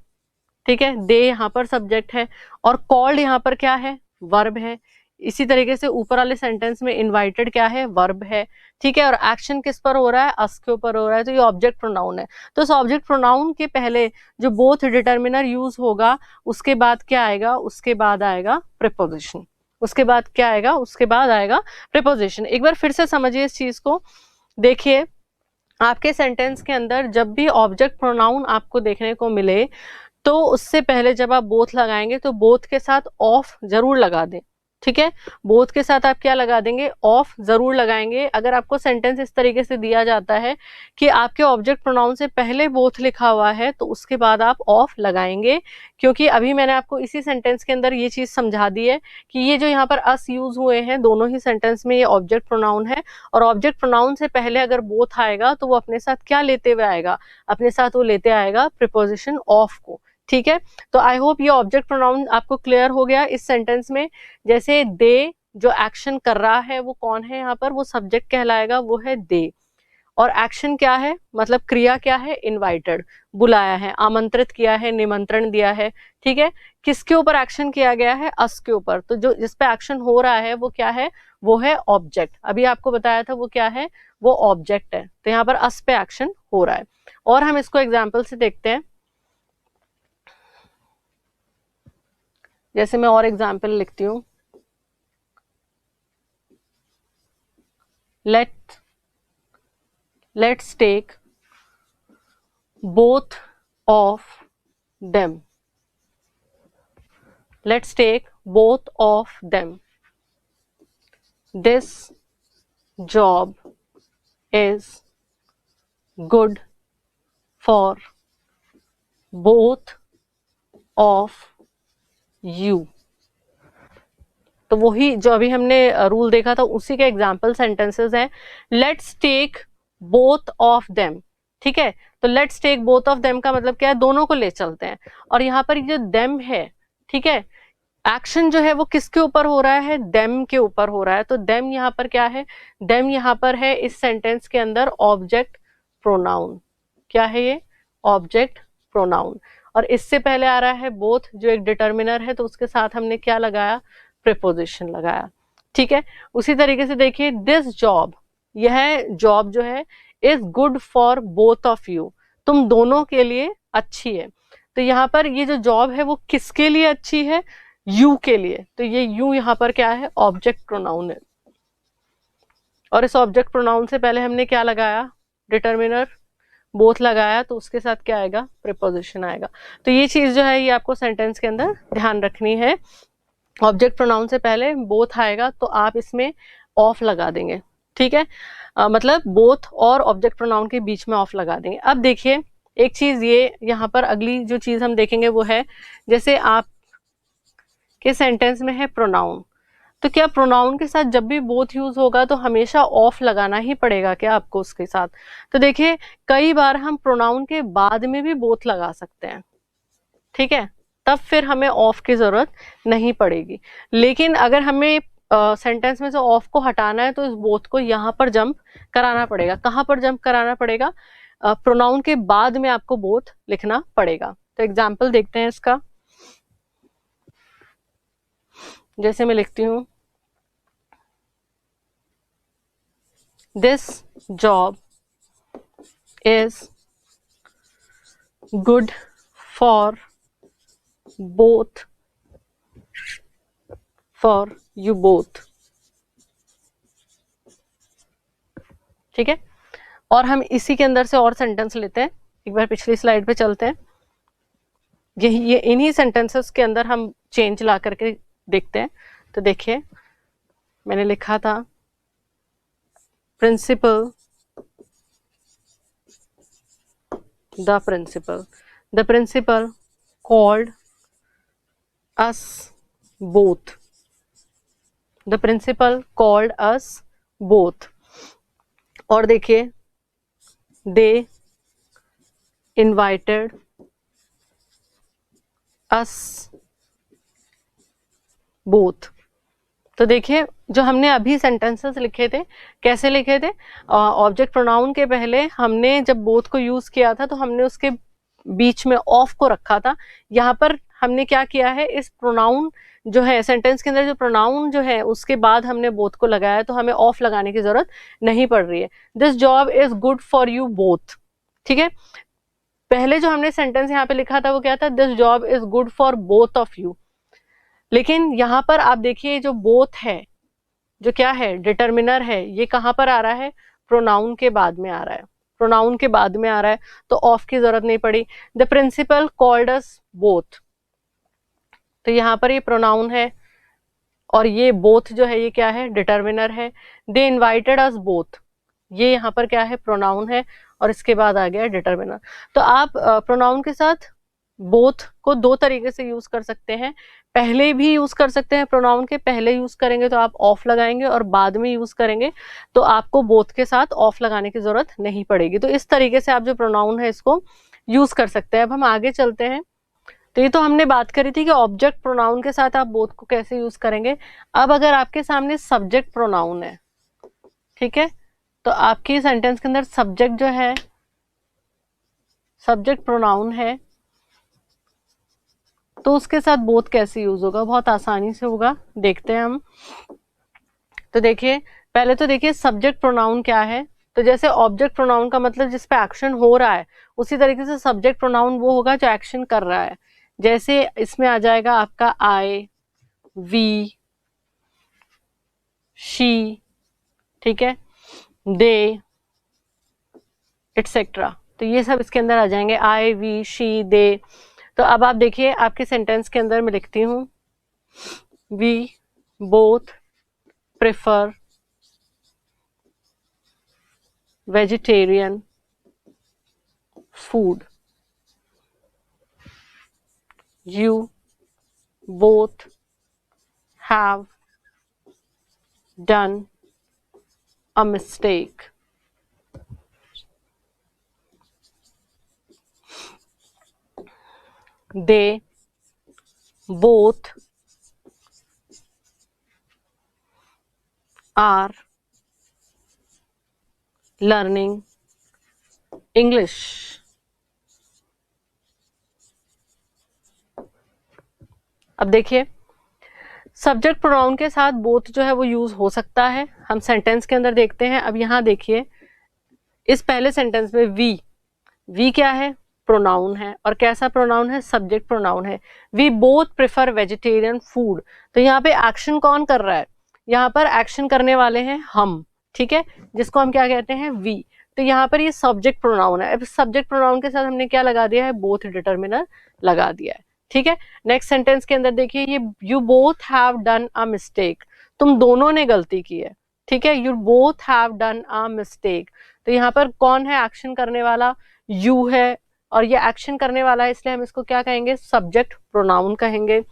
ठीक है। दे यहाँ पर सब्जेक्ट है और कॉल्ड यहाँ पर क्या है, वर्ब है। इसी तरीके से ऊपर वाले सेंटेंस में इनवाइटेड क्या है, वर्ब है, ठीक है। और एक्शन किस पर हो रहा है, अस के ऊपर हो रहा है, तो ये ऑब्जेक्ट प्रोनाउन है। तो इस ऑब्जेक्ट प्रोनाउन के पहले जो बोथ डिटर्मिनर यूज होगा, उसके बाद क्या आएगा, उसके बाद आएगा प्रीपोजिशन। उसके बाद क्या आएगा, उसके बाद आएगा प्रीपोजिशन। एक बार फिर से समझिए इस चीज को। देखिए आपके सेंटेंस के अंदर जब भी ऑब्जेक्ट प्रोनाउन आपको देखने को मिले, तो उससे पहले जब आप बोथ लगाएंगे तो बोथ के साथ ऑफ जरूर लगा दें, ठीक है। बोथ के साथ आप क्या लगा देंगे, ऑफ जरूर लगाएंगे। अगर आपको सेंटेंस इस तरीके से दिया जाता है कि आपके ऑब्जेक्ट प्रोनाउन से पहले बोथ लिखा हुआ है, तो उसके बाद आप ऑफ लगाएंगे, क्योंकि अभी मैंने आपको इसी सेंटेंस के अंदर ये चीज समझा दी है कि ये जो यहाँ पर अस यूज हुए हैं दोनों ही सेंटेंस में, ये ऑब्जेक्ट प्रोनाउन है। और ऑब्जेक्ट प्रोनाउन से पहले अगर बोथ आएगा तो वो अपने साथ क्या लेते हुए आएगा, अपने साथ वो लेते आएगा प्रीपोजिशन ऑफ को, ठीक है। तो आई होप ये ऑब्जेक्ट प्रोनाउन आपको क्लियर हो गया इस सेंटेंस में। जैसे दे जो एक्शन कर रहा है वो कौन है, यहाँ पर वो सब्जेक्ट कहलाएगा, वो है दे। और एक्शन क्या है, मतलब क्रिया क्या है, इनवाइटेड, बुलाया है, आमंत्रित किया है, निमंत्रण दिया है, ठीक है। किसके ऊपर एक्शन किया गया है, अस के ऊपर। तो जो जिस पे एक्शन हो रहा है वो क्या है, वो है ऑब्जेक्ट। अभी आपको बताया था वो क्या है, वो ऑब्जेक्ट है। तो यहाँ पर अस पे एक्शन हो रहा है। और हम इसको एग्जाम्पल से देखते हैं। जैसे मैं और एग्जाम्पल लिखती हूँ, let's take both of them. Let's take both of them. This job is good for both of you. तो वही जो अभी हमने रूल देखा था उसी के एग्जाम्पल सेंटेंसेस हैं। Let's take both of them, ठीक है। तो let's take both of them का मतलब क्या है, दोनों को ले चलते हैं। और यहाँ पर जो देम है, ठीक है, एक्शन जो है वो किसके ऊपर हो रहा है, देम के ऊपर हो रहा है। तो देम यहाँ पर क्या है, देम यहाँ पर है इस सेंटेंस के अंदर ऑब्जेक्ट प्रोनाउन। क्या है ये, ऑब्जेक्ट प्रोनाउन। और इससे पहले आ रहा है बोथ जो एक डिटर्मिनर है, तो उसके साथ हमने क्या लगाया, प्रीपोजिशन लगाया, ठीक है। उसी तरीके से देखिए दिस जॉब, यह जॉब जो है is good for both of you, तुम दोनों के लिए अच्छी है। तो यहाँ पर ये जो जॉब है वो किसके लिए अच्छी है, यू के लिए। तो ये यू यहाँ पर क्या है, ऑब्जेक्ट प्रोनाउन है। और इस ऑब्जेक्ट प्रोनाउन से पहले हमने क्या लगाया, डिटर्मिनर, बोथ लगाया, तो उसके साथ क्या आएगा, प्रीपोजिशन आएगा। तो ये चीज जो है ये आपको सेंटेंस के अंदर ध्यान रखनी है। ऑब्जेक्ट प्रोनाउन से पहले बोथ आएगा तो आप इसमें ऑफ लगा देंगे, ठीक है। मतलब बोथ और ऑब्जेक्ट प्रोनाउन के बीच में ऑफ लगा देंगे। अब देखिए एक चीज ये यहाँ पर अगली जो चीज हम देखेंगे वो है, जैसे आप के सेंटेंस में है प्रोनाउन, तो क्या प्रोनाउन के साथ जब भी बोथ यूज होगा तो हमेशा ऑफ लगाना ही पड़ेगा क्या आपको उसके साथ। तो देखिए कई बार हम प्रोनाउन के बाद में भी बोथ लगा सकते हैं, ठीक है, तब फिर हमें ऑफ की जरूरत नहीं पड़ेगी। लेकिन अगर हमें सेंटेंस में से ऑफ को हटाना है तो इस बोथ को यहाँ पर जंप कराना पड़ेगा। कहाँ पर जंप कराना पड़ेगा, प्रोनाउन के बाद में आपको बोथ लिखना पड़ेगा। तो एग्जाम्पल देखते हैं इसका। जैसे मैं लिखती हूँ this job is good for both, for you both, ठीक है। और हम इसी के अंदर से और सेंटेंस लेते हैं। एक बार पिछली स्लाइड पे चलते हैं। ये इन्हीं सेंटेंसेस के अंदर हम चेंज ला करके देखते हैं। तो देखिए मैंने लिखा था principal, the principal called us both. The principal called us both. और देखिए they invited us both. तो देखिए जो हमने अभी सेंटेंसेस लिखे थे, कैसे लिखे थे, ऑब्जेक्ट प्रोनाउन के पहले हमने जब बोथ को यूज किया था तो हमने उसके बीच में ऑफ को रखा था। यहाँ पर हमने क्या किया है, इस प्रोनाउन जो है सेंटेंस के अंदर जो प्रोनाउन जो है उसके बाद हमने बोथ को लगाया, तो हमें ऑफ लगाने की जरूरत नहीं पड़ रही है। This job is good for you both, ठीक है। पहले जो हमने सेंटेंस यहाँ पे लिखा था वो क्या था, this job is good for both of you. लेकिन यहाँ पर आप देखिए जो बोथ है, जो क्या है, डिटर्मिनर है, ये कहाँ पर आ रहा है, प्रोनाउन के बाद में आ रहा है, प्रोनाउन के बाद में आ रहा है, तो ऑफ की जरूरत नहीं पड़ी। The principal called us both, तो यहाँ पर ये प्रोनाउन है और ये बोथ जो है ये क्या है, डिटर्मिनर है। दे इनवाइटेड अस बोथ, ये यहाँ पर क्या है, प्रोनाउन है और इसके बाद आ गया डिटर्मिनर। तो आप प्रोनाउन के साथ बोथ को दो तरीके से यूज कर सकते हैं। पहले भी यूज कर सकते हैं, प्रोनाउन के पहले यूज करेंगे तो आप ऑफ लगाएंगे और बाद में यूज करेंगे तो आपको बोथ के साथ ऑफ लगाने की जरूरत नहीं पड़ेगी। तो इस तरीके से आप जो प्रोनाउन है इसको यूज कर सकते हैं। अब हम आगे चलते हैं। तो ये तो हमने बात करी थी कि ऑब्जेक्ट प्रोनाउन के साथ आप बोथ को कैसे यूज करेंगे। अब अगर आपके सामने सब्जेक्ट प्रोनाउन है, ठीक है, तो आपकी सेंटेंस के अंदर सब्जेक्ट जो है, सब्जेक्ट प्रोनाउन है, तो उसके साथ बोथ कैसे यूज होगा, बहुत आसानी से होगा, देखते हैं हम। तो देखिए पहले तो देखिए सब्जेक्ट प्रोनाउन क्या है। तो जैसे ऑब्जेक्ट प्रोनाउन का मतलब जिस पे एक्शन हो रहा है, उसी तरीके से सब्जेक्ट प्रोनाउन वो होगा जो एक्शन कर रहा है। जैसे इसमें आ जाएगा आपका आई, वी, शी, ठीक है, दे, एटसेट्रा, तो ये सब इसके अंदर आ जाएंगे, आई, वी, शी, दे। तो अब आप देखिए आपके सेंटेंस के अंदर मैं लिखती हूं, we both prefer vegetarian food, you both have done a mistake. They both are learning English. अब देखिए सब्जेक्ट प्रोनाउन के साथ बोथ जो है वो यूज हो सकता है। हम सेंटेंस के अंदर देखते हैं। अब यहाँ देखिए इस पहले सेंटेंस में वी क्या है, प्रोनाउन है, और कैसा प्रोनाउन है, सब्जेक्ट प्रोनाउन है। We both prefer vegetarian food, तो यहाँ पे एक्शन कौन कर रहा है, यहाँ पर एक्शन करने वाले हैं हम, ठीक है, जिसको हम क्या कहते हैं, वी। तो यहाँ पर ये सब्जेक्ट प्रोनाउन है। अब सब्जेक्ट प्रोनाउन के साथ हमने क्या लगा दिया है, बोथ डिटर्मिनर लगा दिया है, ठीक है। नेक्स्ट सेंटेंस के अंदर देखिए ये you both have done a mistake, तुम दोनों ने गलती की है, ठीक है, you both have done a mistake. तो यहाँ पर कौन है एक्शन करने वाला, यू है, और ये एक्शन करने वाला है इसलिए हम इसको क्या कहेंगे, सब्जेक्ट प्रोनाउन कहेंगे।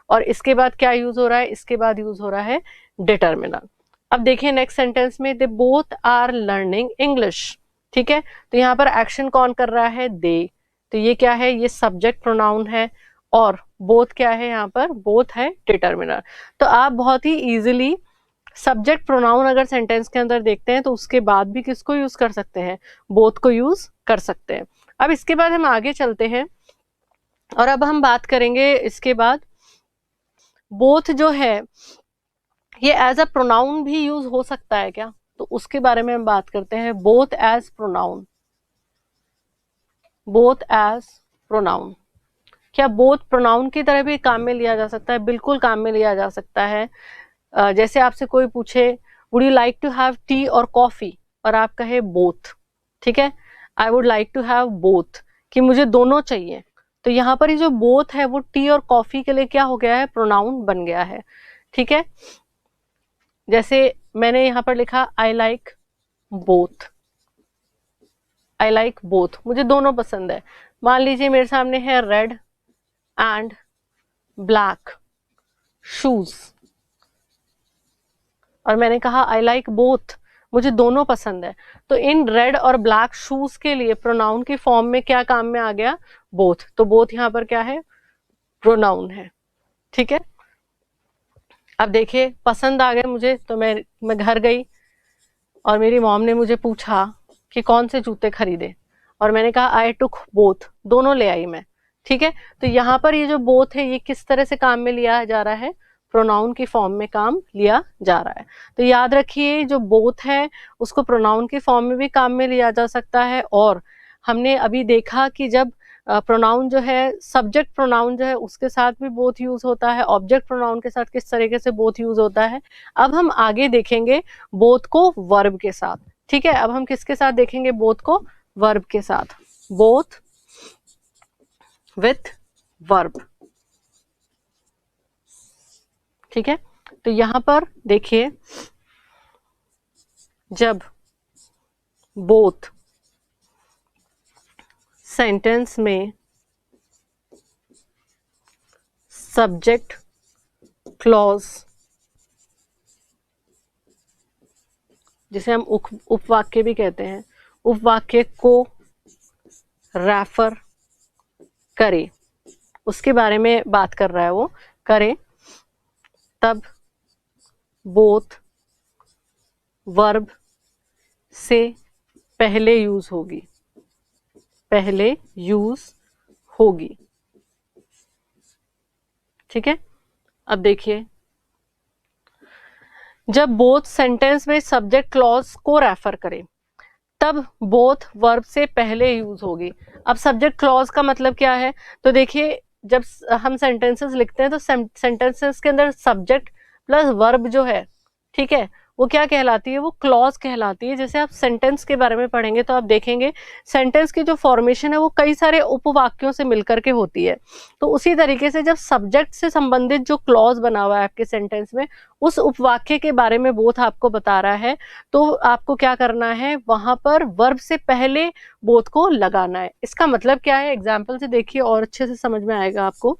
और इसके बाद क्या यूज हो रहा है, इसके बाद यूज हो रहा है डिटर्मिनर। अब देखिए नेक्स्ट सेंटेंस में they both are learning English, ठीक है, तो यहाँ पर एक्शन कौन कर रहा है, दे, तो ये क्या है, ये सब्जेक्ट प्रोनाउन है, और बोथ क्या है, यहाँ पर बोथ है डिटर्मिनर। तो आप बहुत ही इजीली सब्जेक्ट प्रोनाउन अगर सेंटेंस के अंदर देखते हैं तो उसके बाद भी किसको यूज कर सकते हैं, बोथ को यूज कर सकते हैं। अब इसके बाद हम आगे चलते हैं और अब हम बात करेंगे इसके बाद बोथ जो है ये एज अ प्रोनाउन भी यूज हो सकता है क्या, तो उसके बारे में हम बात करते हैं। Both as pronoun, both as pronoun, क्या बोथ प्रोनाउन की तरह भी काम में लिया जा सकता है, बिल्कुल काम में लिया जा सकता है। जैसे आपसे कोई पूछे would you like to have tea और कॉफी, और आप कहे बोथ, ठीक है, I would like to have both, कि मुझे दोनों चाहिए, तो यहाँ पर ये जो बोथ है वो टी और कॉफी के लिए क्या हो गया है, प्रोनाउन बन गया है, ठीक है। जैसे मैंने यहाँ पर लिखा I like both, I like both, मुझे दोनों पसंद है। मान लीजिए मेरे सामने है रेड एंड ब्लैक शूज, और मैंने कहा आई लाइक बोथ, मुझे दोनों पसंद है, तो इन रेड और ब्लैक शूज के लिए प्रोनाउन की फॉर्म में क्या काम में आ गया, बोथ, तो बोथ यहाँ पर क्या है, प्रोनाउन है, ठीक है। अब देखिए पसंद आ गए मुझे, तो मैं घर गई और मेरी मॉम ने मुझे पूछा कि कौन से जूते खरीदे, और मैंने कहा आई टुक बोथ, दोनों ले आई मैं। ठीक है, तो यहाँ पर ये जो बोथ है ये किस तरह से काम में लिया जा रहा है, प्रोनाउन की फॉर्म में काम लिया जा रहा है। तो याद रखिए जो बोथ है उसको प्रोनाउन की फॉर्म में भी काम में लिया जा सकता है, और हमने अभी देखा कि जब प्रोनाउन जो है, सब्जेक्ट प्रोनाउन जो है उसके साथ भी बोथ यूज होता है, ऑब्जेक्ट प्रोनाउन के साथ किस तरीके से बोथ यूज होता है। अब हम आगे देखेंगे बोथ को वर्ब के साथ। ठीक है, अब हम किसके साथ देखेंगे बोथ को, वर्ब के साथ, बोथ विथ वर्ब। ठीक है, तो यहां पर देखिए जब बोथ सेंटेंस में सब्जेक्ट क्लॉज, जिसे हम उपवाक्य भी कहते हैं, उपवाक्य को रेफर करे, उसके बारे में बात कर रहा है वो, करे, तब बोथ वर्ब से पहले यूज होगी, पहले यूज होगी। ठीक है, अब देखिए जब बोथ सेंटेंस में सब्जेक्ट क्लॉज को रेफर करे तब बोथ वर्ब से पहले यूज होगी। अब सब्जेक्ट क्लॉज का मतलब क्या है, तो देखिए जब हम सेंटेंसेस लिखते हैं तो सेंटेंसेस के अंदर सब्जेक्ट प्लस वर्ब जो है, ठीक है, वो क्या कहलाती है, वो क्लॉज कहलाती है। जैसे आप सेंटेंस के बारे में पढ़ेंगे तो आप देखेंगे सेंटेंस की जो फॉर्मेशन है वो कई सारे उपवाक्यों से मिलकर के होती है। तो उसी तरीके से जब सब्जेक्ट से संबंधित जो क्लॉज बना हुआ है आपके सेंटेंस में, उस उपवाक्य के बारे में बोथ आपको बता रहा है, तो आपको क्या करना है, वहां पर वर्ब से पहले बोथ को लगाना है। इसका मतलब क्या है, एग्जाम्पल से देखिए और अच्छे से समझ में आएगा आपको।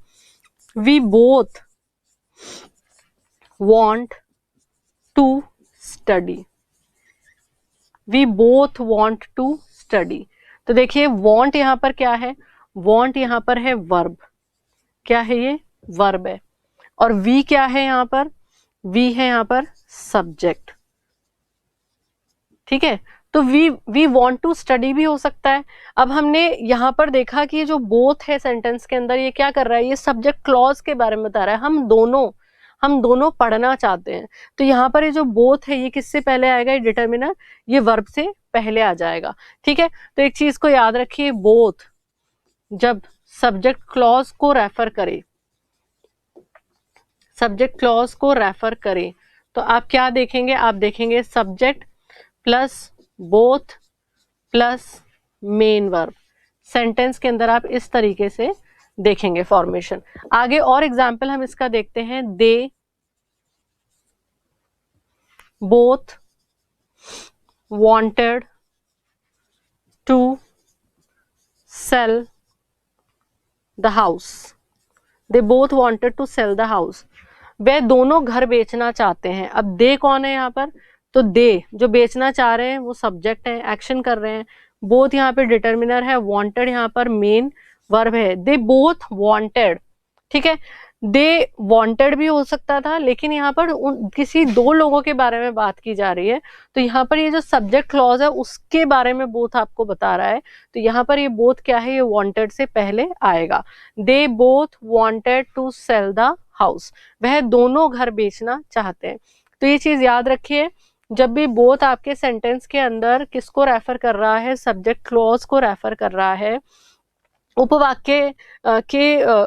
We both want to study, we both want to study. तो देखिए वॉन्ट यहां पर क्या है, वॉन्ट यहां पर है वर्ब, क्या है ये, वर्ब है, और वी क्या है यहां पर, वी है यहां पर सब्जेक्ट। ठीक है, तो वी वांट टू स्टडी भी हो सकता है। अब हमने यहाँ पर देखा कि ये जो बोथ है सेंटेंस के अंदर, ये क्या कर रहा है, ये सब्जेक्ट क्लॉज के बारे में बता रहा है, हम दोनों पढ़ना चाहते हैं। तो यहाँ पर ये जो बोथ है ये किससे पहले आएगा, ये डिटर्मिनर, ये वर्ब से पहले आ जाएगा। ठीक है, तो एक चीज को याद रखिए, बोथ जब सब्जेक्ट क्लॉज को रेफर करे, सब्जेक्ट क्लॉज को रेफर करे, तो आप क्या देखेंगे, आप देखेंगे subject plus both plus main verb. Sentence के अंदर आप इस तरीके से देखेंगे फॉर्मेशन। आगे और एग्जाम्पल हम इसका देखते हैं। They both wanted to sell the house, they both wanted to sell the house, वे दोनों घर बेचना चाहते हैं। अब दे कौन है यहाँ पर, तो दे जो बेचना चाह रहे हैं वो सब्जेक्ट है, एक्शन कर रहे हैं। बोथ यहाँ पे डिटर्मिनर है, वांटेड यहाँ पर मेन वर्ब है। दे बोथ वांटेड, ठीक है, दे वांटेड भी हो सकता था, लेकिन यहाँ पर किसी दो लोगों के बारे में बात की जा रही है, तो यहाँ पर ये जो सब्जेक्ट क्लॉज है उसके बारे में बोथ आपको बता रहा है। तो यहाँ पर ये बोथ क्या है, ये वांटेड से पहले आएगा। They both wanted to sell the house, वह दोनों घर बेचना चाहते हैं। तो ये चीज याद रखिए, जब भी बोथ आपके सेंटेंस के अंदर किसको रेफर कर रहा है, सब्जेक्ट क्लॉज को रेफर कर रहा है, उपवाक्य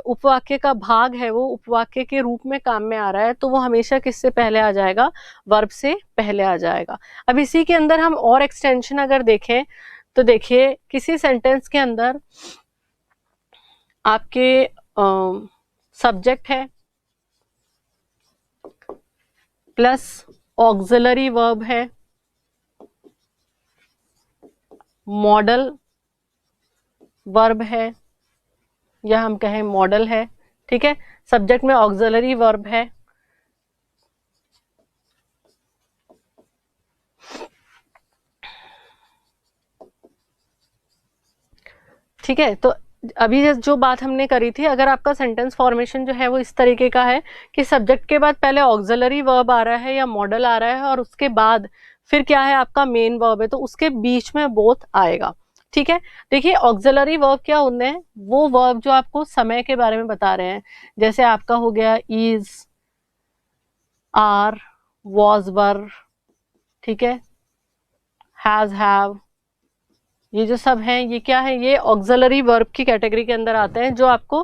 उपवाक्य का भाग है वो उपवाक्य के रूप में काम में आ रहा है, तो वो हमेशा किससे पहले आ जाएगा, वर्ब से पहले आ जाएगा। अब इसी के अंदर हम और एक्सटेंशन अगर देखें तो देखिए किसी सेंटेंस के अंदर आपके सब्जेक्ट है प्लस ऑक्सिलरी वर्ब है, मॉडल वर्ब है, या हम कहें मॉडल है। ठीक है, सब्जेक्ट में ऑक्सिलरी वर्ब है, ठीक है, तो अभी जो बात हमने करी थी, अगर आपका सेंटेंस फॉर्मेशन जो है वो इस तरीके का है कि सब्जेक्ट के बाद पहले ऑक्सिलरी वर्ब आ रहा है या मॉडल आ रहा है और उसके बाद फिर क्या है आपका मेन वर्ब है, तो उसके बीच में बोथ आएगा। ठीक है, देखिए ऑक्सिलरी वर्ब क्या होते हैं, वो वर्ब जो आपको समय के बारे में बता रहे हैं, जैसे आपका हो गया इज, आर, वॉज, वर, ठीक है, हैज, हैव, ये जो सब हैं ये क्या है, ये ऑक्सिलरी वर्ब की कैटेगरी के अंदर आते हैं, जो आपको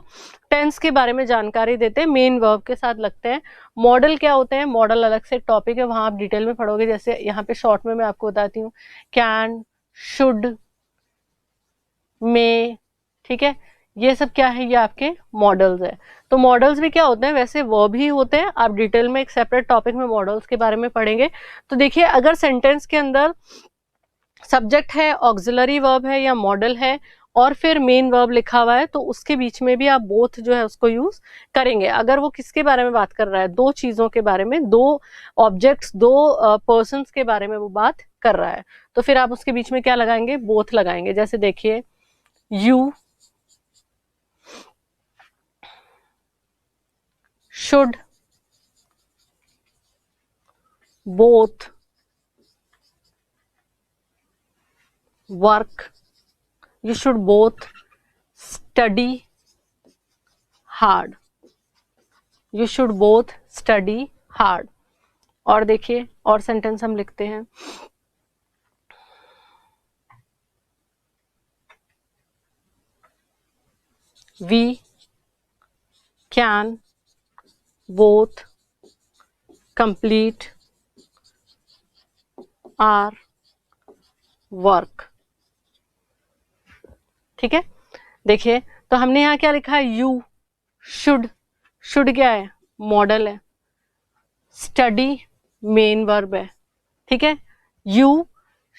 टेंस के बारे में जानकारी देते हैं, मेन वर्ब के साथ लगते हैं। मॉडल क्या होते हैं, मॉडल अलग से टॉपिक है, वहां आप डिटेल में पढ़ोगे, जैसे यहाँ पे शॉर्ट में मैं आपको बताती हूँ, कैन, शुड, मे, ठीक है, ये सब क्या है, ये आपके मॉडल्स है। तो मॉडल्स भी क्या होते हैं, वैसे वर्ब ही होते हैं, आप डिटेल में एक सेपरेट टॉपिक में मॉडल्स के बारे में पढ़ेंगे। तो देखिए अगर सेंटेंस के अंदर सब्जेक्ट है, ऑक्सिलरी वर्ब है या मॉडल है और फिर मेन वर्ब लिखा हुआ है, तो उसके बीच में भी आप बोथ जो है उसको यूज करेंगे। अगर वो किसके बारे में बात कर रहा है, दो चीजों के बारे में, दो ऑब्जेक्ट्स, दो पर्सन्स के बारे में वो बात कर रहा है, तो फिर आप उसके बीच में क्या लगाएंगे, बोथ लगाएंगे। जैसे देखिए you should both work, you should both study hard, you should both study hard। और देखिए और सेंटेंस हम लिखते हैं, we can both complete our work। ठीक है, देखिए तो हमने यहाँ क्या लिखा है, यू शुड, शुड क्या है, मॉडल है, स्टडी मेन वर्ब है, ठीक है, you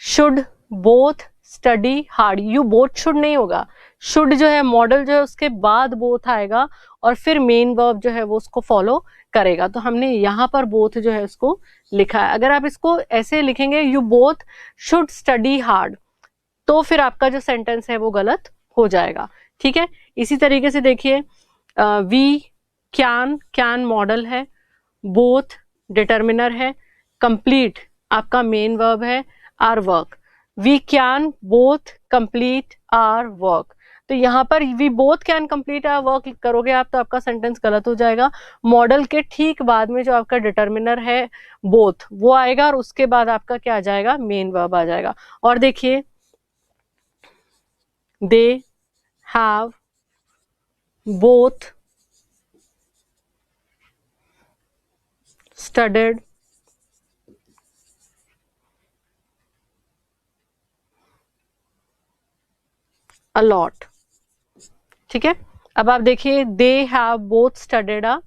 should both study hard, you both should नहीं होगा, शुड जो है मॉडल जो है उसके बाद बोथ आएगा और फिर मेन वर्ब जो है वो उसको फॉलो करेगा। तो हमने यहाँ पर बोथ जो है उसको लिखा है। अगर आप इसको ऐसे लिखेंगे you both should study hard, तो फिर आपका जो सेंटेंस है वो गलत हो जाएगा। ठीक है, इसी तरीके से देखिए वी कैन, कैन मॉडल है, बोथ डिटर्मिनर है, कंप्लीट आपका मेन वर्ब है, our work, we can both complete our work. तो यहाँ पर we both can complete our work करोगे आप तो आपका सेंटेंस गलत हो जाएगा। मॉडल के ठीक बाद में जो आपका डिटर्मिनर है बोथ वो आएगा और उसके बाद आपका क्या आ जाएगा, मेन वर्ब आ जाएगा। और देखिए they have both studied a lot. ठीक है, अब आप देखिए they have both studied a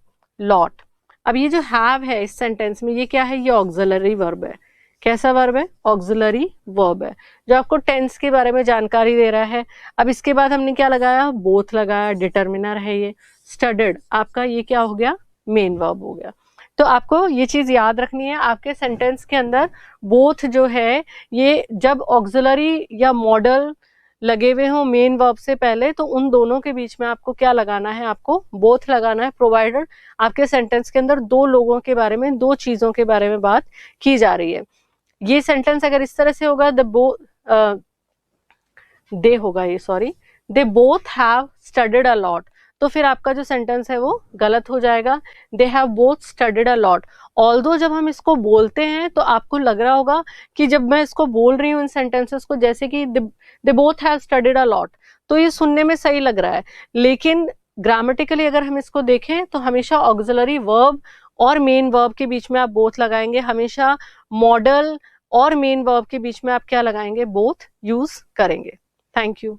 lot. अब ये जो हैव है इस सेंटेंस में ये क्या है, ये ऑक्सिलरी वर्ब है। कैसा वर्ब है, ऑक्सिलरी वर्ब है जो आपको टेंस के बारे में जानकारी दे रहा है। अब इसके बाद हमने क्या लगाया, बोथ लगाया, डिटर्मिनर है ये, स्टडीड आपका ये क्या हो गया, मेन वर्ब हो गया। तो आपको ये चीज याद रखनी है, आपके सेंटेंस के अंदर बोथ जो है ये जब ऑक्सिलरी या मॉडल लगे हुए हो मेन वर्ब से पहले, तो उन दोनों के बीच में आपको क्या लगाना है, आपको बोथ लगाना है, प्रोवाइडेड आपके सेंटेंस के अंदर दो लोगों के बारे में, दो चीजों के बारे में बात की जा रही है। ये सेंटेंस अगर इस तरह से होगा दे होगा ये, sorry, they both have studied a lot, तो फिर आपका जो सेंटेंस है वो गलत हो जाएगा। They have both studied a lot, although जब हम इसको बोलते हैं तो आपको लग रहा होगा कि जब मैं इसको बोल रही हूँ इन सेंटेंसेस को, जैसे कि they both have studied a lot, तो ये सुनने में सही लग रहा है, लेकिन ग्रामेटिकली अगर हम इसको देखें तो हमेशा ऑक्सिलरी वर्ब और मेन वर्ब के बीच में आप बोथ लगाएंगे, हमेशा मॉडल और मेन वर्ब के बीच में आप क्या लगाएंगे, बोथ यूज करेंगे। Thank you.